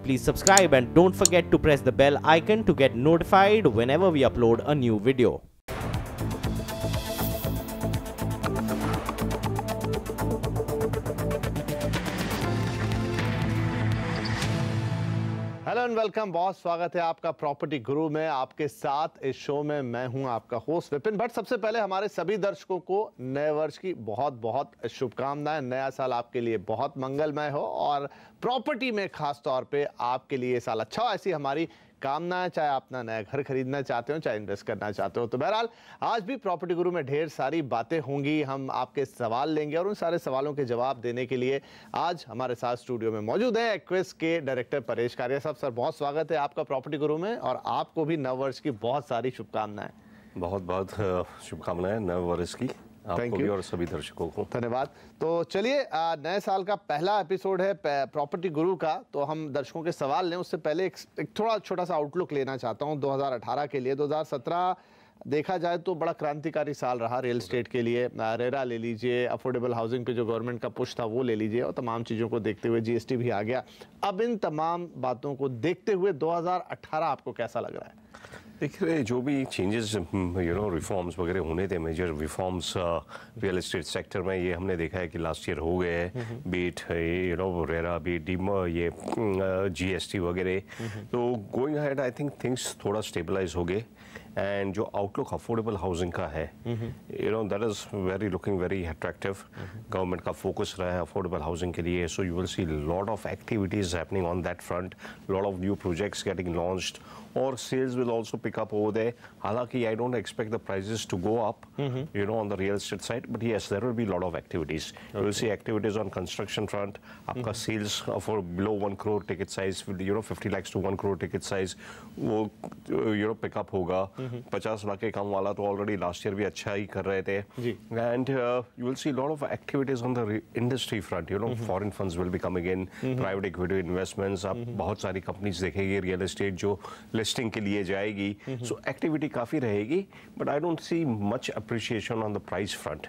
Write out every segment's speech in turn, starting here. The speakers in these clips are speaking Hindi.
please subscribe and don't forget to press the bell icon to get notified whenever we upload a new video. Hello and welcome, बहुत स्वागत है आपका प्रॉपर्टी गुरु में। आपके साथ इस शो में मैं हूं आपका होस्ट विपिन भट्ट। सबसे पहले हमारे सभी दर्शकों को नए वर्ष की बहुत बहुत शुभकामनाएं। नया साल आपके लिए बहुत मंगलमय हो और प्रॉपर्टी में खास तौर पे आपके लिए ये साल अच्छा हो, ऐसी हमारी कामना है। चाहे आप अपना नया घर खरीदना चाहते हो, चाहे इन्वेस्ट करना चाहते हो। तो बहरहाल आज भी प्रॉपर्टी गुरु में ढेर सारी बातें होंगी। हम आपके सवाल लेंगे और उन सारे सवालों के जवाब देने के लिए आज हमारे साथ स्टूडियो में मौजूद है एक्विस के डायरेक्टर परेश कारिया साहब। सर, बहुत स्वागत है आपका प्रॉपर्टी गुरु में और आपको भी नव वर्ष की बहुत सारी शुभकामनाएं। बहुत बहुत शुभकामनाएं नव वर्ष की आपको भी और सभी दर्शकों को। धन्यवाद। तो चलिए, नए साल का पहला एपिसोड है प्रॉपर्टी गुरु का, तो हम दर्शकों के सवाल लें उससे पहले एक थोड़ा छोटा सा आउटलुक लेना चाहता हूं 2018 के लिए। 2017 देखा जाए तो बड़ा क्रांतिकारी साल रहा रियल एस्टेट के लिए। रेरा ले लीजिए, अफोर्डेबल हाउसिंग पे जो गवर्नमेंट का पुश था वो ले लीजिए, और तमाम चीज़ों को देखते हुए जीएसटी भी आ गया। अब इन तमाम बातों को देखते हुए 2018 आपको कैसा लग रहा है? देखिए, जो भी चेंजेस रिफॉर्म्स वगैरह होने थे, major reforms real estate sector में, ये हमने देखा है कि लास्ट ईयर हो गए हैं। बीट रेरा, बीट ये जीएसटी वगैरह। तो going ahead I think things थोड़ा स्टेबलाइज हो गए। एंड जो आउटलुक अफोर्डेबल हाउसिंग का है, that is looking very attractive. Government का फोकस रहा है अफोर्डेबल हाउसिंग के लिए, सो you will see lot of activities happening on that front, lot of new projects getting launched, और sales will also pick up over there. हालांकि I don't expect the prices to go up, on the real estate side, but yes, there will be a lot of activities. You will see activities on construction front. आपका sales for below 1 crore ticket size, 50 lakhs to 1 crore ticket size, वो pick up होगा। 50 लाख के कम वाला तो already last year भी अच्छा ही कर रहे थे। And you will see a lot of activities on the industry front. Foreign funds will be coming in, private equity investments. आप बहुत सारी companies देखेंगे real estate जो लिस्टिंग के लिए जाएगी। सो एक्टिविटी काफी रहेगी, but I don't see much appreciation on the price front.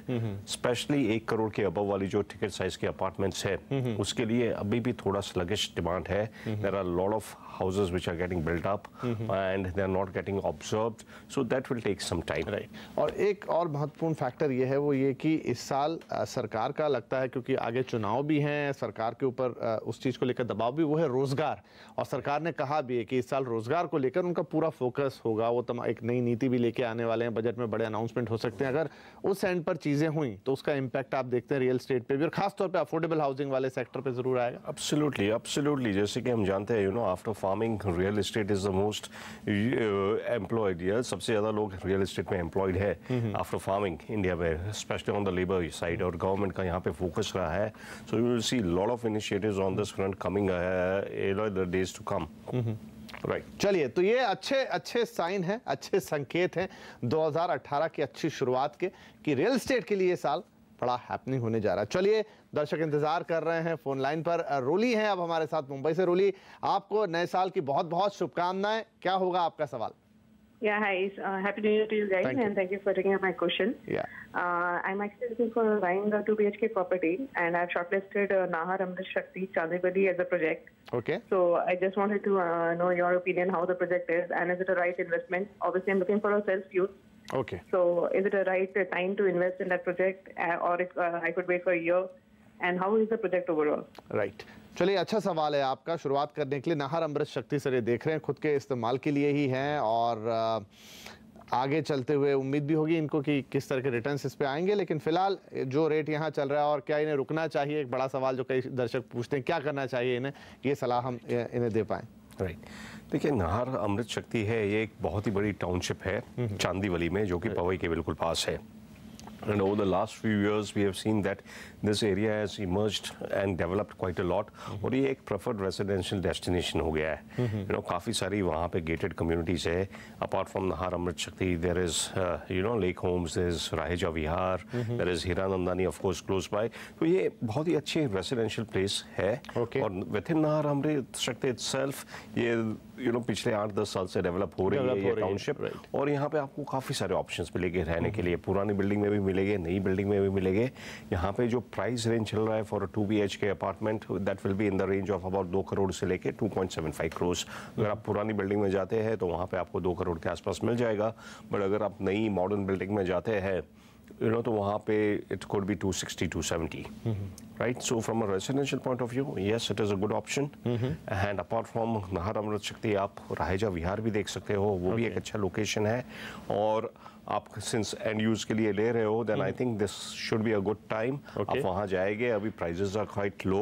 Specially 1 crore के अबव वाली जो टिकट साइज के अपार्टमेंट्स है, उसके लिए अभी भी थोड़ा स्लगिश डिमांड है। There are lot of houses which are getting built up and they are not getting absorbed, so that will take some time. Right. और एक और महत्वपूर्ण फैक्टर ये है, वो ये कि इस साल सरकार का लगता है, क्योंकि आगे चुनाव भी हैं, सरकार के ऊपर उस चीज़ को लेकर दबाव भी, वो है रोजगार। और सरकार ने कहा भी है कि इस साल रोजगार को लेकर उनका पूरा फोकस होगा। वो एक नई नीति भी लेके आने वाले हैं, बजट में बड़े अनाउंसमेंट हो सकते हैं। अगर उस एंड पर चीज़ें हुई तो उसका इम्पैक्ट आप देखते हैं रियल एस्टेट पे भी, और खासतौर पर अफोर्डेबल हाउसिंग वाले सेक्टर पर जरूर आएगा। Absolutely, absolutely. जैसे कि हम जानते हैं, after farming real estate is the most employed. सबसे ज्यादा लोग रियल एस्टेट में एम्प्लॉयड है आफ्टर फार्मिंग इंडिया में, specially on the labour side, और गवर्नमेंट का यहाँ पे फोकस रहा है। So you will see lot of initiatives on this front coming the days to come. Right. चलिए, तो ये अच्छे साइन हैं, अच्छे संकेत हैं 2018 की अच्छी शुरुआत के, कि रियल एस्टेट के लिए ये साल बड़ा हैपनिंग होने जा रहा है। चलिए, दर्शक इंतजार कर रहे हैं। फोन लाइन पर रोली हैं अब हमारे साथ मुंबई से। रोली, आपको नए साल की बहुत बहुत शुभकामनाएं। क्या होगा आपका सवाल? Yeah, hi. Happy New Year to you guys, and thank you for taking up my question. Yeah. I'm actually looking for buying a 2 BHK property, and I've shortlisted Nahar Amrit Shakti Chandivali as a project. Okay. So I just wanted to know your opinion how the project is, and is it a right investment? Obviously, I'm looking for a self-use. Okay. So is it a right time to invest in that project, or I could wait for a year? And how is the project overall? Right. चलिए, अच्छा सवाल है आपका। शुरुआत करने के लिए नाहर अमृत शक्ति सर ये देख रहे हैं, खुद के इस्तेमाल के लिए ही हैं, और आगे चलते हुए उम्मीद भी होगी इनको कि किस तरह के रिटर्न्स इस पे आएंगे। लेकिन फिलहाल जो रेट यहाँ चल रहा है, और क्या इन्हें रुकना चाहिए, एक बड़ा सवाल जो कई दर्शक पूछते हैं, क्या करना चाहिए इन्हें, ये सलाह हम इन्हें दे पाएँ। राइट। देखिए, नाहर अमृत शक्ति है, ये एक बहुत ही बड़ी टाउनशिप है चांदीवली में, जो कि पवई के बिल्कुल पास है। And over the last few years, we have seen that this area has emerged and developed quite a lot. और ये एक preferred residential destination हो गया है। काफ़ी सारी वहाँ पे gated communities है। Apart from Nahar Amrit Shakti, there is Lake Homes, there is Raheja Vihar, there is Hiranandani of course close by. तो ये बहुत ही अच्छी residential place है। और within Nahar Amrit Shakti itself, ये पिछले 8-10 साल से डेवलप हो रही है ये टाउनशिप। और यहाँ पे आपको काफ़ी सारे ऑप्शंस मिलेंगे रहने के लिए। पुरानी बिल्डिंग में भी मिलेंगे, नई बिल्डिंग में भी मिलेंगे। यहाँ पे जो प्राइस रेंज चल रहा है for 2 BHK apartment, that will be in the range of about 2 crore से लेके 2.75 करोड़। अगर आप पुरानी बिल्डिंग में जाते हैं तो वहाँ पे आपको 2 करोड़ के आसपास मिल जाएगा, बट अगर आप नई मॉडर्न बिल्डिंग में जाते हैं तो वहाँ पे it could be 260, 270, right? So from a residential point of view, yes, it is a good option. And apart from Nahar अमृत शक्ति, आप राहेजा विहार भी देख सकते हो, वो भी एक अच्छा लोकेशन है। और आप सिंस एंड यूज के लिए ले रहे हो, then I think this should be a good time. आप वहाँ जाएंगे, अभी प्राइजेस आर क्वाइट लो,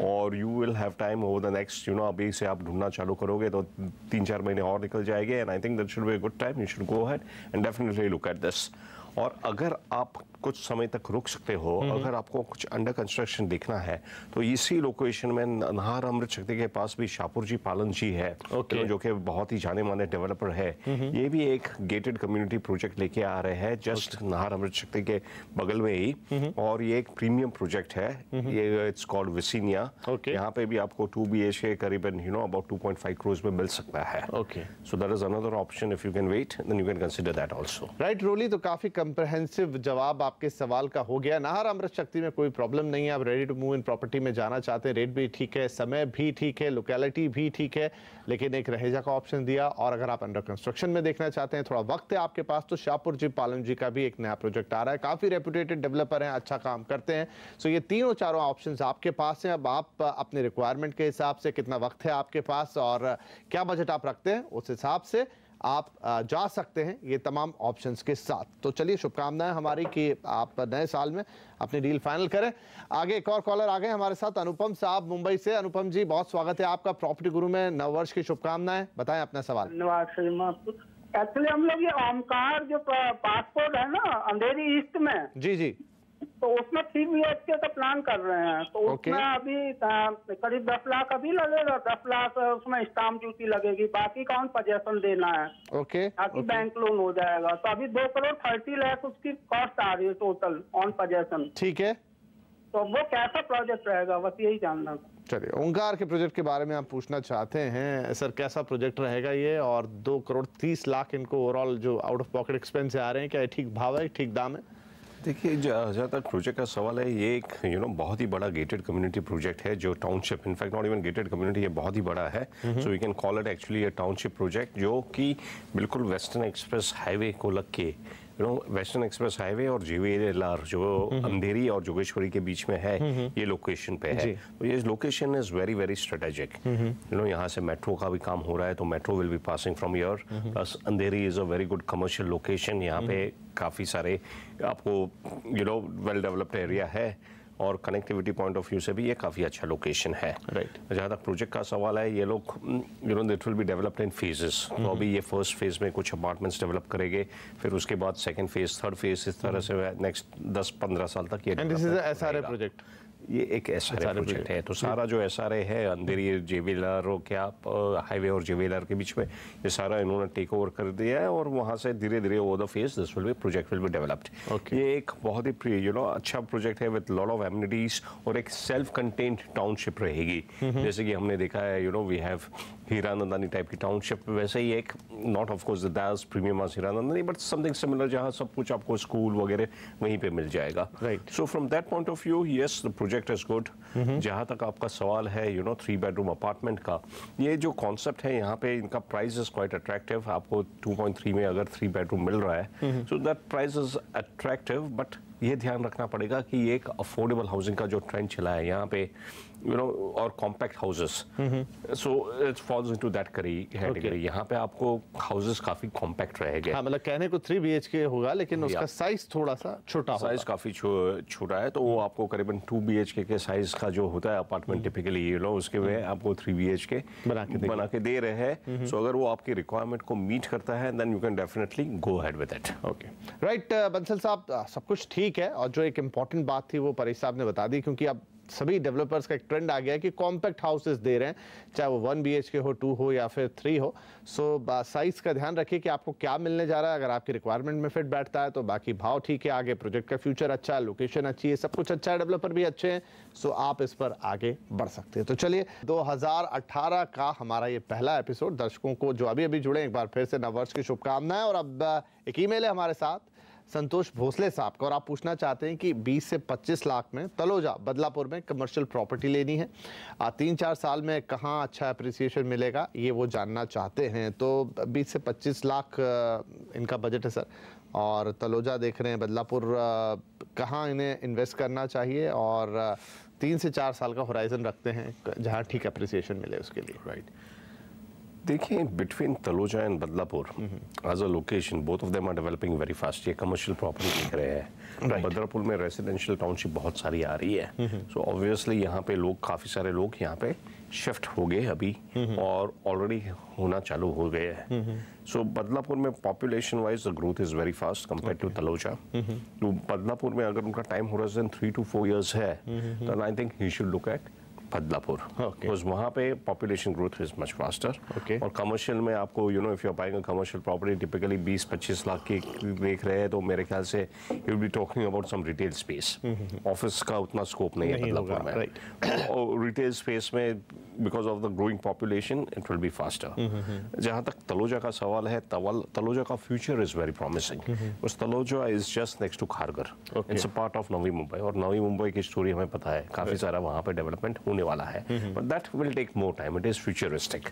और you will have time over the next, अभी से आप ढूंढना चालू करोगे तो 3-4 महीने और निकल जाएंगे। And I think that should be a good time, you should go ahead and definitely look at this. और अगर आप कुछ समय तक रुक सकते हो, अगर आपको कुछ अंडर कंस्ट्रक्शन देखना है, तो इसी लोकेशन में नाहर अमृत शक्ति के पास भी शाहपुर जी पालन जी है, जो कि बहुत ही जाने माने डेवलपर है। ये भी एक गेटेड कम्युनिटी प्रोजेक्ट लेके आ रहे हैं जस्ट नाहर अमृत शक्ति के बगल में ही, और ये एक प्रीमियम प्रोजेक्ट है। ये इट्स कॉल्ड विसिनिया। यहाँ पे भी आपको 2 BHK करीबन अबाउट 2.5 करोड़ में मिल सकता है। So that is another option, if you can wait then you can consider that also. Right Roli, तो काफी कंप्रहेंसिव जवाब आपके सवाल का हो गया। नाहर अमृत शक्ति में कोई प्रॉब्लम नहीं है, आप ready to move in property में जाना चाहते हैं, रेट भी ठीक है, समय भी ठीक है, लोकेलिटी भी ठीक है, लेकिन एक रहेजा का ऑप्शन दिया। और अगर आप अंडर कंस्ट्रक्शन में देखना चाहते हैं, थोड़ा वक्त है आपके पास, तो शाहपुर जी पालन जी का भी एक नया प्रोजेक्ट आ रहा है। काफी रेपुटेटेड डेवलपर हैं, अच्छा काम करते हैं। सो ये तीनों चारों ऑप्शंस आपके पास हैं। अब आप अपने रिक्वायरमेंट के हिसाब से, कितना वक्त है आपके पास और क्या बजट आप रखते हैं, उस हिसाब से आप जा सकते हैं ये तमाम ऑप्शंस के साथ। तो चलिए, शुभकामनाएं हमारी कि आप नए साल में अपनी डील फाइनल करें। आगे एक और कॉलर आ गए हमारे साथ, अनुपम साहब मुंबई से। अनुपम जी, बहुत स्वागत है आपका प्रॉपर्टी गुरु में। नववर्ष की शुभकामनाएं, बताएं अपना सवाल। धन्यवाद। एक्चुअली हम लोग ये ओमकार जो पासपोर्ट है ना अंधेरी ईस्ट में, जी, तो उसमें 3 BHK का प्लान कर रहे हैं। तो उसमें अभी करीब 10 लाख अभी लगेगा, 10 लाख उसमें स्टाम्प ड्यूटी लगेगी, बाकी कौन पोजेशन देना है, ताकि बैंक लोन हो जाएगा। तो अभी 2 करोड़ 30 लाख उसकी कॉस्ट आ रही है टोटल ऑन पोजेशन। ठीक है, तो वो कैसा प्रोजेक्ट रहेगा, बस यही जानना था। चलिए, ओंकार के प्रोजेक्ट के बारे में आप पूछना चाहते हैं सर, कैसा प्रोजेक्ट रहेगा ये, और 2 करोड़ 30 लाख इनको ओवरऑल जो आउट ऑफ पॉकेट एक्सपेंस आ रहे हैं, क्या ठीक भाव है, ठीक दाम है? देखिए, जहाँ तक प्रोजेक्ट का सवाल है, ये एक बहुत ही बड़ा गेटेड कम्युनिटी प्रोजेक्ट है, जो township, in fact not even gated community, ये बहुत ही बड़ा है। So we can call it actually a township project, जो कि बिल्कुल वेस्टर्न एक्सप्रेस हाईवे को लग के, वेस्टर्न एक्सप्रेस हाईवे और JVLR जो अंधेरी और जोगेश्वरी के बीच में है, ये लोकेशन पे है। तो ये location is very very strategic. यहाँ से मेट्रो का भी काम हो रहा है, तो metro will be passing from here. Plus Andheri is a very good commercial location. यहाँ पे काफ़ी सारे आपको वेल डेवलप्ड एरिया है, और कनेक्टिविटी पॉइंट ऑफ व्यू से भी ये काफ़ी अच्छा लोकेशन है। जहाँ तक प्रोजेक्ट का सवाल है, ये लोग that will be developed in phases. तो अभी ये फर्स्ट फेज में कुछ अपार्टमेंट्स डेवलप करेंगे, फिर उसके बाद सेकंड फेज, थर्ड फेज, इस तरह से नेक्स्ट 10-15 साल तक ये प्रोजेक्ट, ये एक SRA प्रोजेक्ट है। तो सारा जो SRA है अंधेरी JVLR और क्या हाईवे और JVLR के बीच में, ये सारा इन्होंने टेक ओवर कर दिया है, और वहाँ से धीरे धीरे over the phase this will B project will be developed. ये एक बहुत ही अच्छा प्रोजेक्ट है विद लॉट ऑफ एमिनिटीज, और एक सेल्फ कंटेन्ड टाउनशिप रहेगी। जैसे कि हमने देखा है, वी हैव हीरानंदानी टाइप की टाउनशिप, वैसे ही एक not of course the Das premium Hiranandani, but something similar, जहाँ सब कुछ आपको स्कूल वगैरह वहीं पे मिल जाएगा। So from that point of view, yes, the project is good. जहाँ तक आपका सवाल है 3 बेडरूम अपार्टमेंट का, ये जो कॉन्सेप्ट है, यहाँ पे इनका प्राइस इज क्वाइट अट्रैक्टिव। आपको 2.3 में अगर 3 बेडरूम मिल रहा है, so that price is attractive. But ये ध्यान रखना पड़ेगा कि ये एक अफोर्डेबल हाउसिंग का जो ट्रेंड चला है यहाँ पे, और compact houses, so it falls into that category. यहाँ पे आपको हाउसेस काफी कॉम्पैक्ट रहेंगे। हाँ, मतलब कहने को 3 BHK होगा, लेकिन उसका साइज थोड़ा सा छोटा होगा। साइज काफी छोटा है, तो वो आपको करीबन 2 BHK के साइज का जो होता है अपार्टमेंट टिपिकली, उसके में आपको 3 BHK बना के दे रहे हैं। सो अगर वो आपकी रिक्वायरमेंट को मीट करता है, then you can definitely go ahead with it. Okay, right Bansal साहब, सब कुछ ठीक है, और जो एक इम्पॉर्टेंट बात थी वो परेश साहब ने बता दी, क्योंकि अब सभी डेवलपर्स का एक ट्रेंड आ गया है कि कॉम्पैक्ट हाउसेस दे रहे हैं, चाहे वो 1 BHK हो, 2 हो या फिर 3 हो। सो साइज का ध्यान रखिए कि आपको क्या मिलने जा रहा है। अगर आपकी रिक्वायरमेंट में फिट बैठता है तो बाकी भाव ठीक है, आगे प्रोजेक्ट का फ्यूचर अच्छा है, लोकेशन अच्छी है, सब कुछ अच्छा है, डेवलपर भी अच्छे हैं, सो आप इस पर आगे बढ़ सकते हैं। तो चलिए, 2018 का हमारा ये पहला एपिसोड, दर्शकों को जो अभी अभी जुड़े, एक बार फिर से नववर्ष की शुभकामनाएं। और अब एक ईमेल है हमारे साथ, संतोष भोसले साहब का और आप पूछना चाहते हैं कि 20 से 25 लाख में तलोजा बदलापुर में कमर्शियल प्रॉपर्टी लेनी है, 3-4 साल में कहाँ अच्छा अप्रिसिएशन मिलेगा ये वो जानना चाहते हैं। तो 20 से 25 लाख इनका बजट है सर, और तलोजा देख रहे हैं बदलापुर, कहाँ इन्हें इन्वेस्ट करना चाहिए और 3 से 4 साल का होराइजन रखते हैं जहाँ ठीक अप्रिसिएशन मिले उसके लिए। राइट, देखिए between Taloja and Badlapur as a location both of them are developing very fast. ये कमर्शियल प्रॉपर्टी दिख रहे हैं, बदलापुर में रेजिडेंशियल टाउनशिप बहुत सारी आ रही है, सो ऑब्वियसली यहाँ पे लोग, काफ़ी सारे लोग यहाँ पे शिफ्ट हो गए अभी और ऑलरेडी होना चालू हो गए हैं। सो बदलापुर में population wise the growth is very fast compare to Taloja. तो बदलापुर में अगर उनका टाइम होराइजन 3 to 4 years है, तो I think he should look at Badlapur, because वहाँ पे population growth is much faster. और कमर्शियल में आपको you know if you are buying a commercial property typically 20-25 lakh की देख रहे हैं, तो मेरे ख्याल से you will be talking about some retail space. Office का उतना स्कोप नहीं है बदलापुर में, और रिटेल स्पेस में because of the growing population it will be faster. जहाँ तक तलोजा का सवाल है, तलोजा का फ्यूचर इज वेरी प्रॉमिसिंग। उस Taloja is just next to Kharghar, it's a part of Navi Mumbai, और नवी मुंबई की स्टोरी हमें पता है, काफी सारा वहाँ पे डेवलपमेंट होने वाला है, but that will take more time, it is futuristic.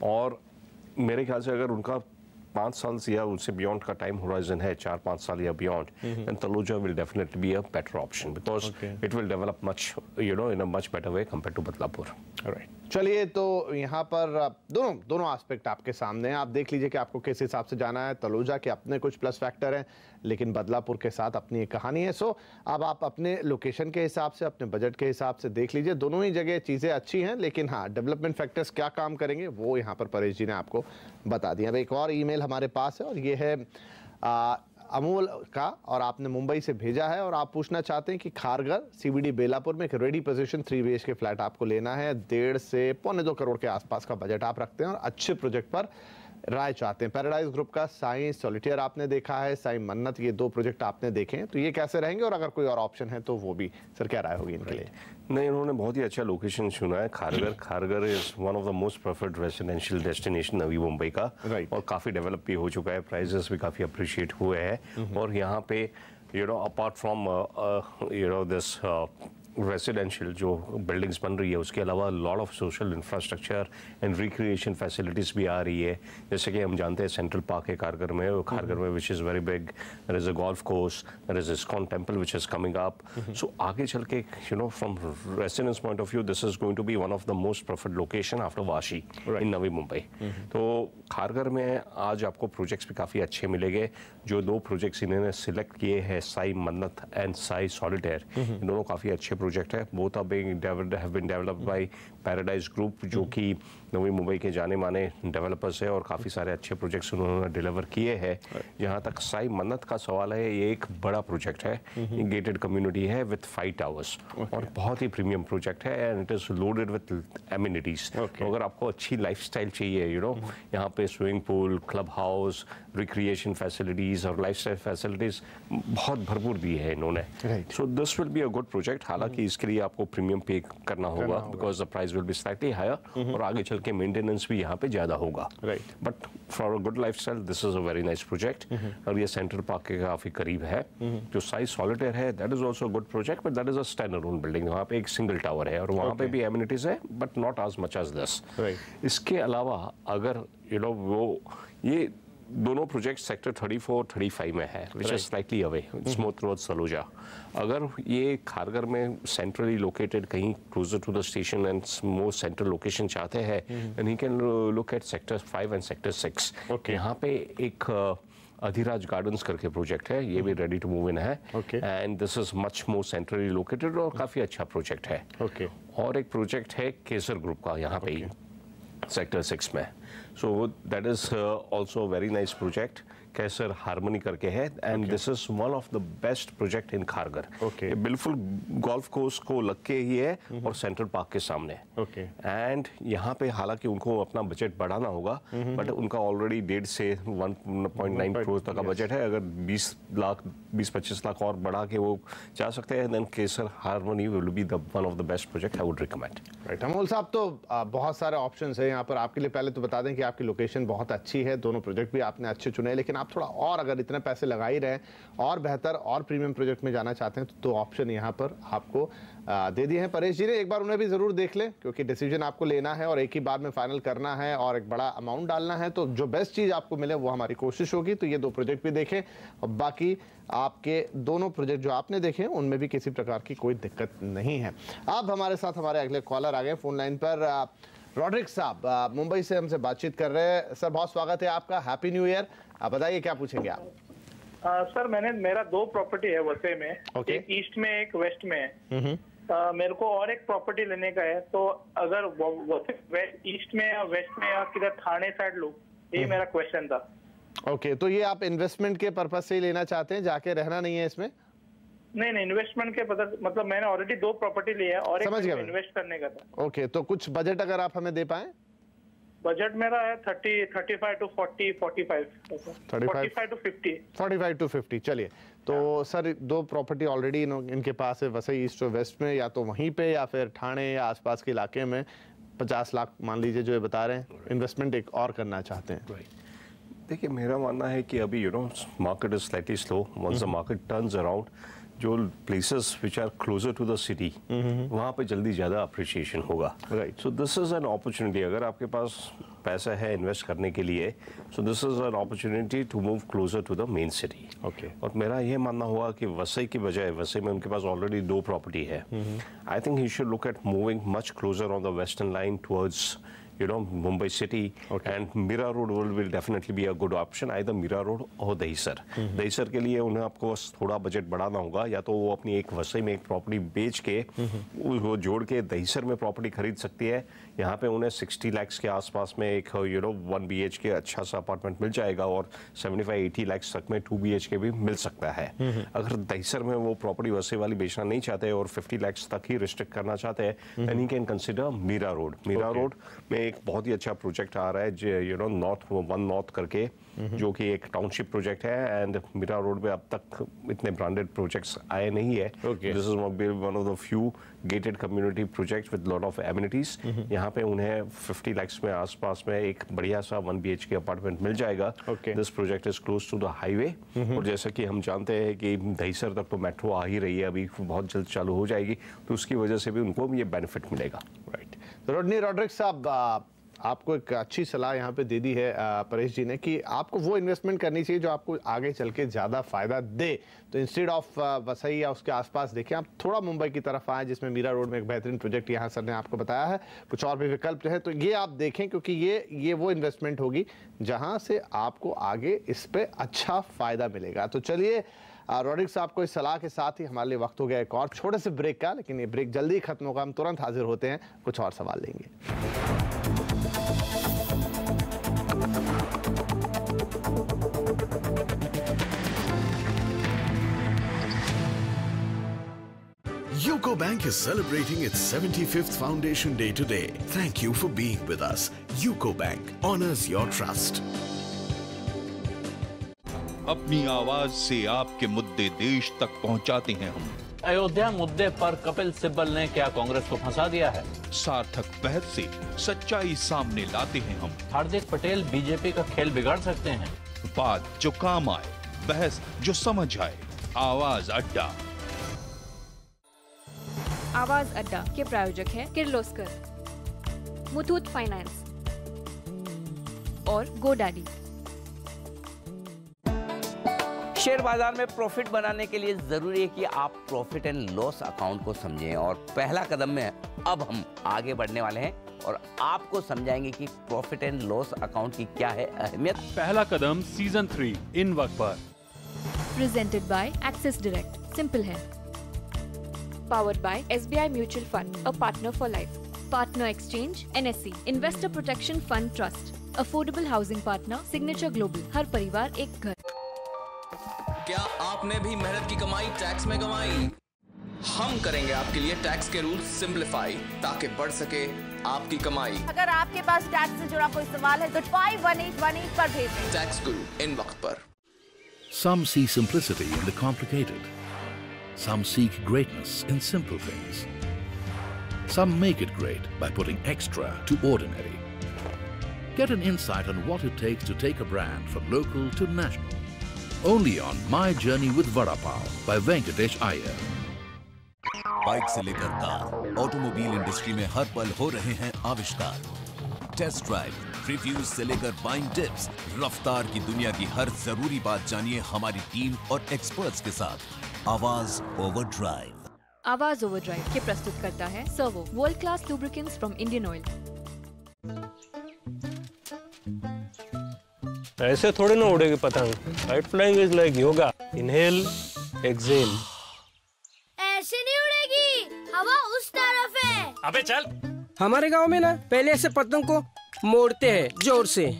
और मेरे ख्याल से अगर उनका 5 साल या उससे बियॉन्ड का टाइम होराइजन है, 4-5 साल या beyond, then Taloja will definitely be a better option because it will develop much you know in a much better way compare to Badlapur. Right, चलिए तो यहाँ पर दोनों एस्पेक्ट आपके सामने हैं, आप देख लीजिए कि आपको किस हिसाब से जाना है। तलोजा के अपने कुछ प्लस फैक्टर हैं, लेकिन बदलापुर के साथ अपनी एक कहानी है। सो अब आप अपने लोकेशन के हिसाब से, अपने बजट के हिसाब से देख लीजिए, दोनों ही जगह चीज़ें अच्छी हैं, लेकिन हाँ डेवलपमेंट फैक्टर्स क्या काम करेंगे वो यहाँ पर परेश जी ने आपको बता दिया। अब एक और ईमेल हमारे पास है और ये है अमोल का, और आपने मुंबई से भेजा है और आप पूछना चाहते हैं कि खारगर CBD बेलापुर में एक रेडी पोजीशन 3 BHK फ्लैट आपको लेना है, 1.5 से 1.25 करोड़ के आसपास का बजट आप रखते हैं और अच्छे प्रोजेक्ट पर राय चाहते हैं। पैराडाइज ग्रुप का साई सॉलिटेयर आपने देखा है, साई मन्नत, ये 2 प्रोजेक्ट आपने देखे हैं, तो ये कैसे रहेंगे और अगर कोई और ऑप्शन है तो वो भी सर क्या राय होगी इनके लिए? नहीं, उन्होंने बहुत ही अच्छा लोकेशन चुना है। Kharghar is one of the most preferred residential destination Navi Mumbai का, और काफ़ी डेवलप भी हो चुका है, प्राइजेस भी काफ़ी अप्रिशिएट हुए हैं, और यहाँ पे you know apart from you know this residential जो बिल्डिंग्स बन रही है, उसके अलावा lot of social infrastructure and recreation facilities भी आ रही है। जैसे कि हम जानते हैं सेंट्रल पार्क है खारगर में which is very big, there is a golf course, there is ISKCON temple which is coming up. So आगे चल के you know from residence point of view this is going to be one of the most preferred location after Vashi in Navi Mumbai. तो खारगर में आज आपको प्रोजेक्ट्स भी काफ़ी अच्छे मिलेंगे। जो 2 प्रोजेक्ट्स इन्होंने सिलेक्ट किए हैं, साई मन्नत एंड साई सॉलिटेयर, इन दोनों काफ़ी अच्छे प्रोजेक्ट है। Both are being developed by Paradise group, जो कि नवी मुंबई के जाने माने डेवलपर्स है, और काफ़ी सारे अच्छे प्रोजेक्ट्स उन्होंने डिलीवर किए हैं। जहाँ तक साई मन्नत का सवाल है, ये एक बड़ा प्रोजेक्ट है, गेटेड कम्युनिटी है विथ 5 टावर्स, और बहुत ही प्रीमियम प्रोजेक्ट है and it is loaded with amenities. तो अगर आपको अच्छी लाइफस्टाइल चाहिए, यू नो यहाँ पे swimming pool, club house, recreation facilities और लाइफस्टाइल फैसिलिटीज बहुत भरपूर दी है इन्होंने। So this will be a good project. हालांकि इसके लिए आपको प्रीमियम पे करना होगा because the price will be slightly higher, और आगे चल के मेंटेनेंस भी यहाँ पे ज़्यादा होगा। But for a good lifestyle this is a very nice project, और ये सेंट्रल पार्क के काफ़ी करीब है। जो साई सॉलिटेयर है that is also good project, but that is a stand alone building, वहाँ पे एक सिंगल टावर है और वहाँ पे भी एमिनिटीज है but not as much as this. इसके अलावा अगर यू नो वो ये दोनों प्रोजेक्ट सेक्टर 34-35 में है, which is slightly away, smooth road Taloja. अगर ये खारगर में सेंट्रली लोकेटेड कहीं closer to the station and more central location चाहते हैं, then he can look at sector 5 and sector 6। यहाँ पे एक अधिराज गार्डन्स करके प्रोजेक्ट है, ये भी रेडी टू मूव इन है, and this is much more centrally located और काफ़ी अच्छा प्रोजेक्ट है। और एक प्रोजेक्ट है केसर ग्रुप का यहाँ पे ही सेक्टर 6 में, so that is also very nice project, Kesar Harmony करके है, and this is one of the best project in Kharghar. ये बिल्कुल गोल्फ कोर्स को लग के ही है और सेंट्रल पार्क के सामने। एंड यहाँ पे हालांकि उनको अपना बजट बढ़ाना होगा, बट उनका ऑलरेडी 1.5 से 1.9 करोड़ तक का बजट है। अगर 20-25 लाख और बढ़ा के वो जा सकते हैं, then Kesar harmony will be the one of the best project I would recommend. Right, Amol साहब, तो बहुत सारे ऑप्शंस हैं यहाँ पर आपके लिए। पहले तो बता बता दें कि आपकी लोकेशन बहुत अच्छी है, दोनों प्रोजेक्ट भी आपने अच्छे चुने, लेकिन आप थोड़ा और अगर इतने पैसे लगा ही रहे और बेहतर और प्रीमियम प्रोजेक्ट में जाना चाहते हैं तो ऑप्शन यहाँ पर आपको दे दिए हैं परेश जी ने। एक बार उन्हें भी ज़रूर देख लें, क्योंकि डिसीजन आपको लेना है और एक ही बार में फाइनल करना है और एक बड़ा अमाउंट डालना है, तो जो बेस्ट चीज़ आपको मिले वो हमारी कोशिश होगी। तो ये 2 प्रोजेक्ट भी देखें और बाकी आपके दोनों प्रोजेक्ट जो आपने देखे उनमें भी किसी प्रकार की कोई दिक्कत नहीं है। अब हमारे साथ हमारे अगले कॉलर आ गए फ़ोन लाइन पर। रॉड्रिक साहब मुंबई से हमसे बातचीत कर रहे हैं। सर बहुत स्वागत है आपका, हैप्पी न्यू ईयर। आप बताइए क्या पूछेंगे आप? सर मेरा 2 प्रॉपर्टी है वसई में, एक ईस्ट में एक वेस्ट में है। मेरे को और एक प्रॉपर्टी लेने का है, तो अगर ईस्ट में या वेस्ट में या किधर थाने साइड लूं, ये मेरा क्वेश्चन था। ओके, तो ये आप इन्वेस्टमेंट के पर्पज से ही लेना चाहते हैं, जाके रहना नहीं है इसमें? नहीं, इन्वेस्टमेंट के मतलब मैंने ऑलरेडी 2 प्रॉपर्टी ली है और एक इन्वेस्ट करने का था। ओके, तो कुछ बजट अगर आप हमें दे पाए? बजट मेरा है 35 to 40, 45 to 50। चलिए, तो सर 2 प्रॉपर्टी ऑलरेडी इनके पास है वसई ईस्ट और वेस्ट में, या तो वहीं पे या फिर ठाणे या आसपास के इलाके में। 50 लाख मान लीजिए जो ये बता रहे हैं, इन्वेस्टमेंट एक और करना चाहते हैं। देखिए, मेरा मानना है कि अभी market is slightly slow. Once the market turns around, जो places which are closer to the city वहाँ पे जल्दी ज़्यादा अप्रिशिएशन होगा। So this is an opportunity. अगर आपके पास पैसा है इन्वेस्ट करने के लिए, so this is an opportunity to move closer to the main city. Okay, और मेरा ये मानना हुआ कि वसई की बजाय, वसई में उनके पास ऑलरेडी 2 प्रॉपर्टी है, आई think he should look eight moving much closer on the western line towards Mumbai city, and Mira Road will definitely be a good option, either Mira Road or Dahisar। Dahisar के लिए उन्हें आपको थोड़ा बजट बढ़ाना होगा, या तो वो अपनी एक वसई में एक प्रॉपर्टी बेच के वो जोड़ के दहिसर में प्रॉपर्टी खरीद सकती है। यहाँ पे उन्हें 60 लाख के आसपास में एक 1 BHK अच्छा सा अपार्टमेंट मिल जाएगा, और 75-80 लाख तक में 2 BHK भी मिल सकता है। अगर दहिसर में वो प्रॉपर्टी वसई वाली बेचना नहीं चाहते और 50 लाख तक ही रिस्ट्रिक्ट करना चाहते हैं, then he can consider Mira road. Mira road में एक बहुत ही अच्छा प्रोजेक्ट आ रहा है, नॉर्थ करके, जो कि एक टाउनशिप प्रोजेक्ट है, एंड मीरा रोड में अब तक इतने ब्रांडेड प्रोजेक्ट्स आए नहीं है। This is one of the few gated community project with lot of amenities. यहाँ पे उन्हें 50 लाख में आसपास में एक बढ़िया सा 1 BHK अपार्टमेंट मिल जाएगा। This project is close to the highway, और जैसा कि हम जानते हैं कि दहिसर तक तो मेट्रो आ ही रही है, अभी बहुत जल्द चालू हो जाएगी, तो उसकी वजह से भी उनको ये बेनिफिट मिलेगा। राइट, रॉड्रिक साहब आपको एक अच्छी सलाह यहाँ पे दे दी है परेश जी ने कि आपको वो इन्वेस्टमेंट करनी चाहिए जो आपको आगे चल के ज़्यादा फायदा दे। तो इंस्टेड ऑफ वसई या उसके आसपास देखें, आप थोड़ा मुंबई की तरफ आए, जिसमें मीरा रोड में एक बेहतरीन प्रोजेक्ट यहाँ सर ने आपको बताया है, कुछ और भी विकल्प हैं, तो ये आप देखें, क्योंकि ये वो इन्वेस्टमेंट होगी जहाँ से आपको आगे इस पर अच्छा फ़ायदा मिलेगा। तो चलिए, रॉड्रिक साहब को इस सलाह के साथ ही हमारे लिए वक्त हो गया एक और छोटे से ब्रेक का, लेकिन ये ब्रेक जल्दी खत्म होगा, हम तुरंत हाजिर होते हैं, कुछ और सवाल लेंगे। UCO Bank is celebrating its 75th Foundation Day today. Thank you for being with us. UCO Bank honors your trust. अपनी आवाज से आपके मुद्दे देश तक पहुंचाते हैं हम। अयोध्या मुद्दे पर कपिल सिब्बल ने क्या कांग्रेस को फंसा दिया है? सार्थक बहस से सच्चाई सामने लाते हैं हम। हार्दिक पटेल बीजेपी का खेल बिगाड़ सकते हैं। बात जो काम आए, बहस जो समझ आए। आवाज अड्डा। आवाज अड्डा के प्रायोजक हैं किर्लोस्कर, मुथूट फाइनेंस और गोडैडी। शेयर बाजार में प्रॉफिट बनाने के लिए जरूरी है कि आप प्रॉफिट एंड लॉस अकाउंट को समझें, और पहला कदम में अब हम आगे बढ़ने वाले हैं और आपको समझाएंगे कि प्रॉफिट एंड लॉस अकाउंट की क्या है अहमियत। पहला कदम सीजन 3 इन वक्त पर, presented by Axis direct, simple है। Powered by SBI Mutual Fund, a partner for life. Partner Exchange, NSE, Investor Protection Fund Trust. Affordable Housing Partner, Signature Global. हर परिवार एक घर। क्या आपने भी मेहनत की कमाई टैक्स में कमाई? हम करेंगे आपके लिए टैक्स के रूल्स सिंप्लीफाई, ताकि बढ़ सके आपकी कमाई। अगर आपके पास टैक्स से जुड़ा कोई सवाल है तो 51818 पर भेजें। टैक्स गुरु इन वक्त पर। Some see simplicity in the complicated. Some seek greatness in simple things. Some make it great by putting extra to ordinary. Get an insight on what it takes to take a brand from local to national. Only on My Journey with Vada Pav by Venkatesh Iyer. Bike से लेकर कार, ऑटोमोबाइल इंडस्ट्री में हर पल हो रहे हैं आविष्कार। टेस्ट ड्राइव, रिव्यूज से लेकर बाइंग टिप्स, रफ्तार की दुनिया की हर जरूरी बात जानिए हमारी टीम और एक्सपर्ट्स के साथ। आवाज ओवरड्राइव। आवाज ओवरड्राइव के प्रस्तुत करता है servo, world class lubricants from Indian oil. ऐसे थोड़ी ना उड़ेगी पतंग। Height flying is like yoga, inhale exhale. ऐसे नहीं उड़ेगी, हवा उस तरफ है। अबे चल। हमारे गांव में ना पहले ऐसे पतंग को मोड़ते हैं जोर से,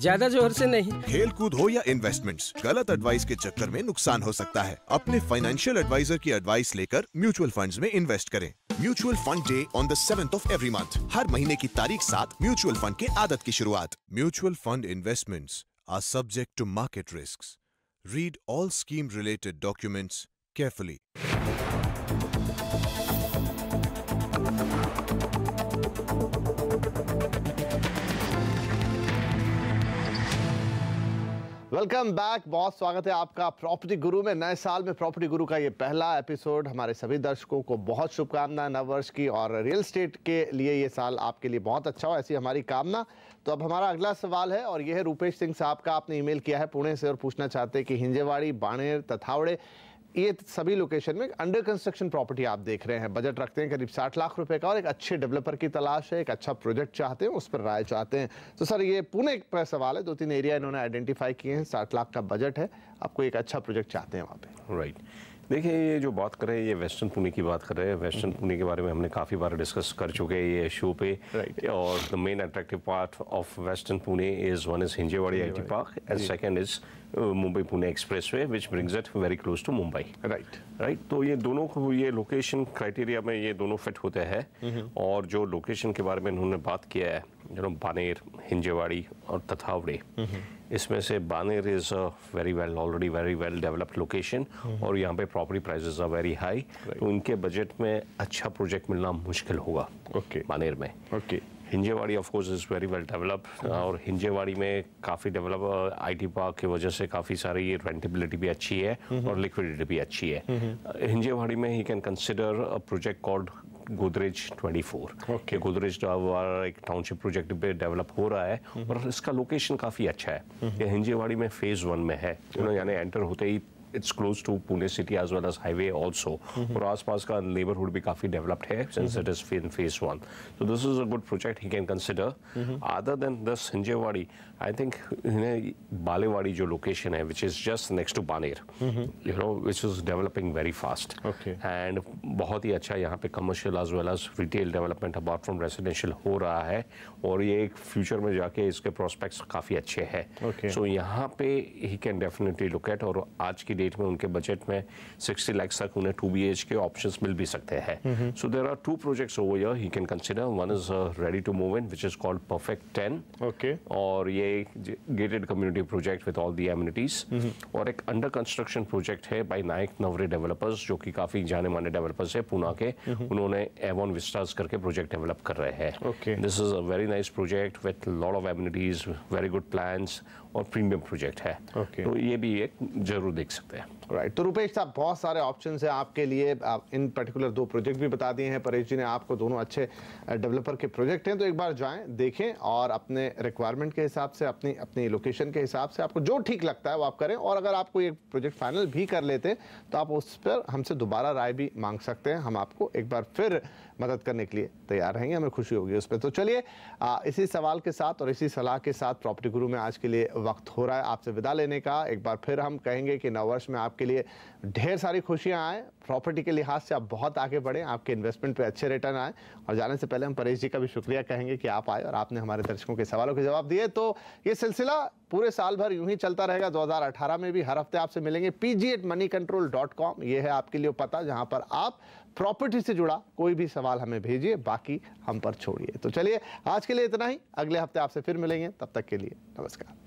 ज्यादा जोर से नहीं। खेल कूद हो या इन्वेस्टमेंट्स, गलत एडवाइस के चक्कर में नुकसान हो सकता है। अपने फाइनेंशियल एडवाइजर की एडवाइस लेकर म्यूचुअल फंड्स में इन्वेस्ट करें। Mutual fund day on the 7th of every month। हर महीने की तारीख 7 म्यूचुअल फंड के आदत की शुरुआत। Mutual fund investments are subject to market risks. Read all scheme related documents carefully. Welcome back, बहुत स्वागत है आपका प्रॉपर्टी गुरु में। नए साल में प्रॉपर्टी गुरु का ये पहला एपिसोड। हमारे सभी दर्शकों को बहुत शुभकामनाएं नव वर्ष की, और रियल एस्टेट के लिए ये साल आपके लिए बहुत अच्छा हो, ऐसी हमारी कामना। तो अब हमारा अगला सवाल है, और यह है रूपेश सिंह साहब का। आपने ईमेल किया है पुणे से और पूछना चाहते हैं कि हिंजेवाड़ी, बाणेर, तथावड़े, ये सभी लोकेशन में अंडर कंस्ट्रक्शन प्रॉपर्टी आप देख रहे हैं, बजट रखते हैं करीब 60 लाख रुपए का, और एक अच्छे डेवलपर की तलाश है, एक अच्छा प्रोजेक्ट चाहते हैं, उस पर राय चाहते हैं। तो सर ये पुणे का सवाल है, 2-3 एरिया इन्होंने आइडेंटिफाई किए हैं, 60 लाख का बजट है, आपको एक अच्छा प्रोजेक्ट चाहते हैं वहाँ पे। राइट, देखिए ये जो बात कर रहे हैं ये वेस्टर्न पुणे की बात कर रहे हैं। वेस्टर्न पुणे के बारे में हमने काफ़ी बार डिस्कस कर चुके हैं ये शो पे। और the main attractive part of western Pune is one is Hinjewadi IT park and second is Mumbai Pune expressway which brings it very close to Mumbai. Right, तो ये दोनों को, ये लोकेशन क्राइटेरिया में ये दोनों फिट होते हैं। और जो लोकेशन के बारे में उन्होंने बात किया है, जो बानेर, हिंजेवाड़ी और तथावड़े, इसमें से Baner is very well, already very well developed location, और यहाँ पे property prices are very high. तो उनके बजट में अच्छा प्रोजेक्ट मिलना मुश्किल होगा बानेर में। Hinjewadi of course is very well developed, और हिंजेवाड़ी में काफ़ी डेवलप आईटी पार्क की वजह से काफ़ी सारी ये रेंटेबिलिटी भी अच्छी है और लिक्विडिटी भी अच्छी है। हिंजेवाड़ी में ही can consider a project called Godrej 24। Godrej एक टाउनशिप प्रोजेक्ट पे डेवलप हो रहा है, और इसका लोकेशन काफ़ी अच्छा है। ये हिंजेवाड़ी में फेज 1 में है, यानी एंटर होते ही it's close to Pune city as well as highway also, और आसपास का नेबरहुड भी काफी डेवलप्ड है since it is in phase 1। so this is a good project he can consider. Other than this Hinjewadi, I think Balewadi जो लोकेशन है which is just next to Baner, you know, which is developing very fast. and बहुत ही अच्छा यहाँ पे commercial as well as retail development apart from residential हो रहा है, और ये एक फ्यूचर में जाके इसके प्रोस्पेक्ट्स काफी अच्छे हैं। सो यहाँ पे he can definitely look at, और आज की डेट में उनके बजट में 60 लाख तक उन्हें 2 BHK ऑप्शंस मिल भी सकते हैं। So there are 2 projects over here he can consider. One is ready to move in which is called perfect 10, और ये gated community project with all the amenities, और एक अंडर कंस्ट्रक्शन प्रोजेक्ट है बाय नायक नवरे डेवलपर्स, जो कि काफी जाने माने डेवलपर्स है पुणे के। उन्होंने एवॉन विस्टास करके प्रोजेक्ट डेवलप कर रहे हैं। This is a very nice project with lot of amenities, very good plans, और प्रीमियम प्रोजेक्ट है। तो ये भी एक जरूर देख सकते हैं। राइट, तो रुपेश साहब बहुत सारे ऑप्शंस हैं आपके लिए। आप इन पर्टिकुलर 2 प्रोजेक्ट भी बता दिए हैं, परेश जी ने आपको, दोनों अच्छे डेवलपर के प्रोजेक्ट हैं। तो एक बार जाएं, देखें, और अपने रिक्वायरमेंट के हिसाब से, अपनी अपनी लोकेशन के हिसाब से आपको जो ठीक लगता है वो आप करें। और अगर आपको ये प्रोजेक्ट फाइनल भी कर लेते हैं तो आप उस पर हमसे दोबारा राय भी मांग सकते हैं। हम आपको एक बार फिर मदद करने के लिए तैयार रहेंगे, हमें खुशी होगी उस पर। तो चलिए इसी सवाल के साथ और इसी सलाह के साथ प्रॉपर्टी गुरु में आज के लिए वक्त हो रहा है आपसे विदा लेने का। एक बार फिर हम कहेंगे कि नववर्ष में आपके लिए ढेर सारी खुशियां आए, प्रॉपर्टी के लिहाज से आप बहुत आगे बढ़ें, आपके इन्वेस्टमेंट पे अच्छे रिटर्न आए। और जाने से पहले हम परेश जी का भी शुक्रिया कहेंगे कि आप आए और आपने हमारे दर्शकों के सवालों के जवाब दिए। तो ये सिलसिला पूरे साल भर यूं ही चलता रहेगा। 2018 में भी हर हफ्ते आपसे मिलेंगे। pg@moneycontrol.com ये है आपके लिए पता, जहां पर आप प्रॉपर्टी से जुड़ा कोई भी सवाल हमें भेजिए, बाकी हम पर छोड़िए। तो चलिए आज के लिए इतना ही, अगले हफ्ते आपसे फिर मिलेंगे, तब तक के लिए नमस्कार।